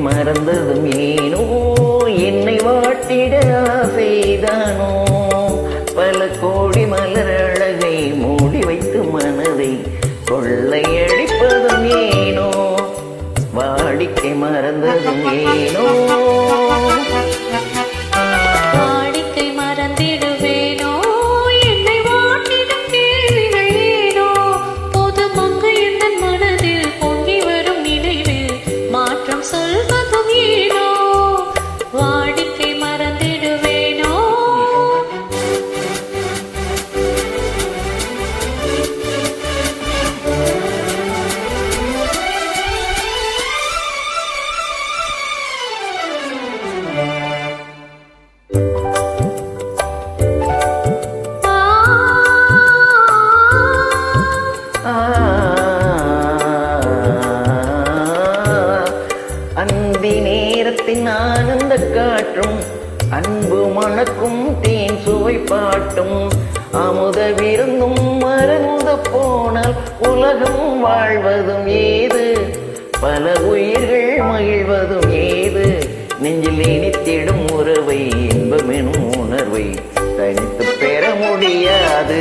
மறந்ததும் ஏனோ என்னை வாட்டிட ஆசைதானோ பல கோடி மலர் அழகை மூடி வைத்து மனதை கொள்ளையடிப்பதும் ஏனோ வாடிக்கை மறந்ததும் ஏனோ வாடிக்கை மறந்திடுவேனோ என்னை வாட்டிடும் கேள்விகள் ஏனோ பொது மங்கை என் மனதில் பொங்கி வரும் நினைவில் மாற்றம் சொல்வதும் ஏனோ வாடிக்கை மறந்திடுவேனோ அந்தி நேரத்தின் ஆனந்த காற்றும் அன்பு மணக்கும் தேன் சுவை பாட்டும் அமுத விருந்தும் மறந்து போனால் உலகம் வாழ்வதும் ஏது பல உயிர்கள் மகிழ்வதும் ஏது நெஞ்சில் இனித்திடும் உறவை இன்பமெனும் உணர்வை தனித்து பெற முடியாது